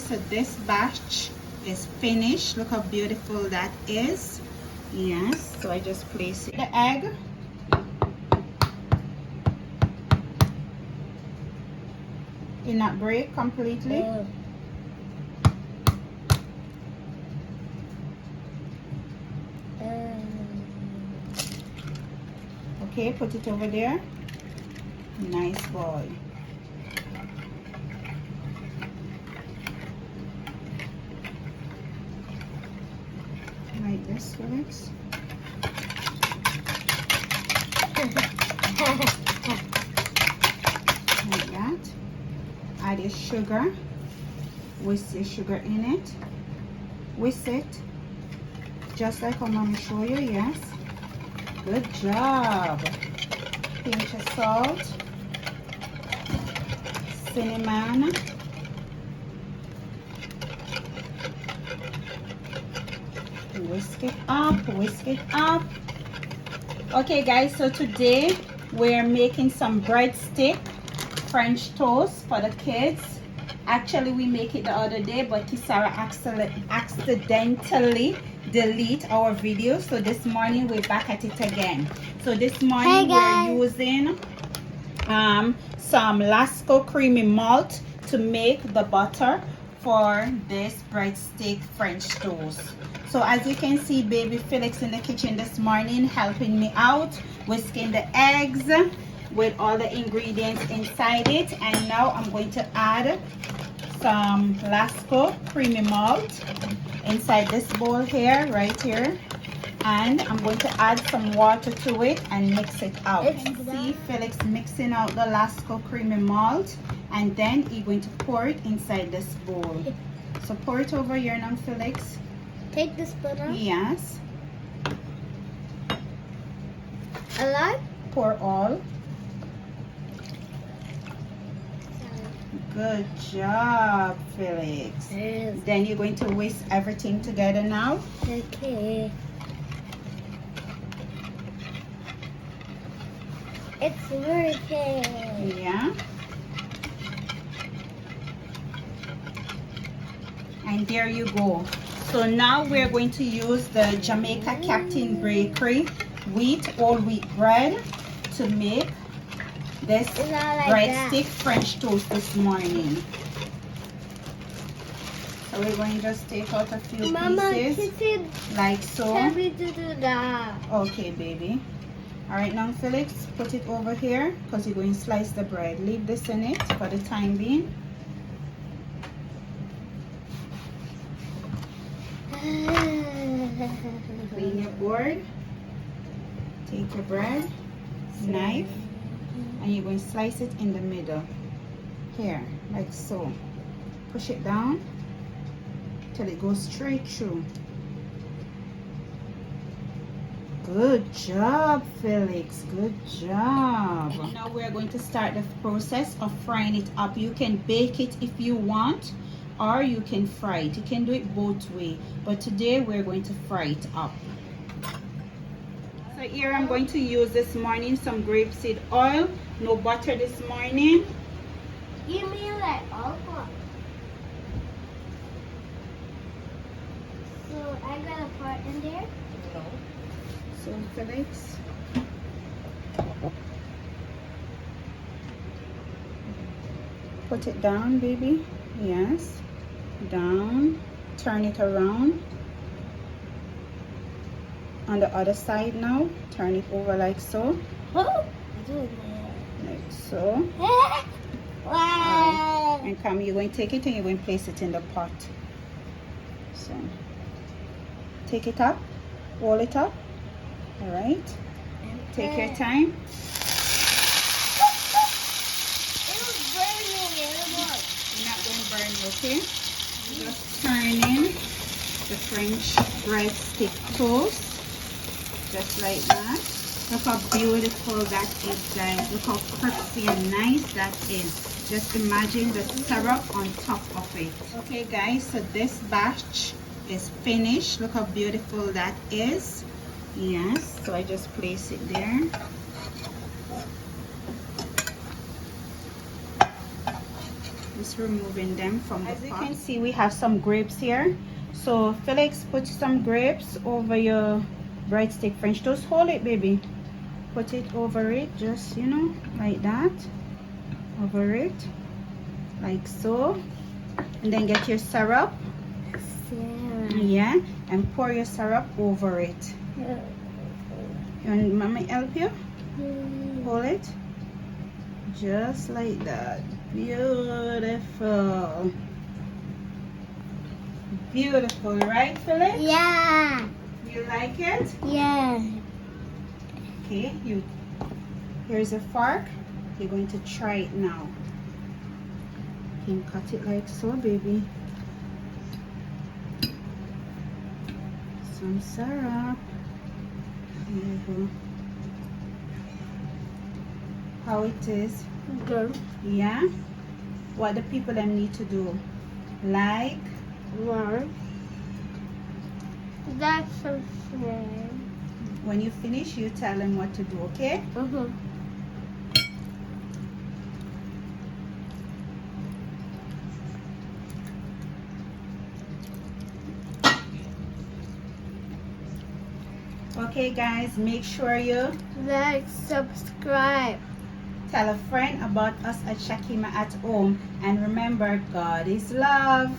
so this batch is finished. Look how beautiful that is. Yes, so I just place it. The egg. It not break completely. Okay, put it over there. Nice boy. Like this, Felix. Like that. Add your sugar. Whisk your sugar in it. Whisk it. Just like I'm going to show you, yes. Good job. Pinch of salt. Cinnamon. Whisk it up, whisk it up. Okay guys, so today we're making some breadstick French toast for the kids. Actually we make it the other day, but Kisara accidentally delete our video, so this morning we're back at it again. So this morning we're using some Lasco creamy malt to make the butter for this breadstick French toast. So as you can see, baby Felix in the kitchen this morning helping me out, whisking the eggs with all the ingredients inside it. And now I'm going to add some Lasco creamy malt inside this bowl here, right here. And I'm going to add some water to it and mix it out. See Felix mixing out the Lasco creamy malt, and then he's going to pour it inside this bowl. So pour it over here now, Felix. Take the spoon out? Yes. A lot? Pour all. Good job, Felix. Yes. Then you're going to whisk everything together now. Okay. It's working. Yeah. And there you go. So now we're going to use the Jamaica Captain Bakery whole wheat bread to make this breadstick French toast this morning. So we're going to just take out a few pieces like so. Tell me to do that. Okay, baby. All right, now Felix, put it over here because you're going to slice the bread. Leave this in it for the time being. Clean your board. Take your bread, knife, and you're going to slice it in the middle. Here, like so. Push it down till it goes straight through. Good job, Felix. Good job. And now we're going to start the process of frying it up. You can bake it if you want, or you can fry it. You can do it both ways, but today we're going to fry it up. So here I'm going to use this morning some grapeseed oil. No butter this morning. You mean like alcohol? So I got a part in there? No. So Felix, put it down, baby. Yes, down. Turn it around. On the other side now, turn it over like so. Oh. Like so. Wow. And come, you're going to take it and you're going to place it in the pot. So take it up, roll it up. All right, take your time. It was burning. You're not going to burn it, okay? Just turning the French breadstick toast, just like that. Look how beautiful that is, guys. Look how crispy and nice that is. Just imagine the syrup on top of it. Okay, guys, so this batch is finished. Look how beautiful that is. Yes, so I just place it there. Just removing them from the pot. As you can see, we have some grapes here. So Felix, put some grapes over your breadstick French. Just hold it, baby. Put it over it, just, you know, like that. Over it, like so. And then get your syrup. Yeah, and pour your syrup over it. You want mommy help you? Hold it. Just like that. Beautiful. Beautiful, right, Philip? Yeah. You like it? Yeah. Okay, here's a fork. You're going to try it now. You can cut it like so, baby. Some syrup. There you go. How it is? Good. Yeah. What the people them need to do? Like. More. That's so sad. When you finish, you tell them what to do. Okay? Okay, guys. Make sure you Like, subscribe. tell a friend about us at Shakima at Home. And remember, God is love.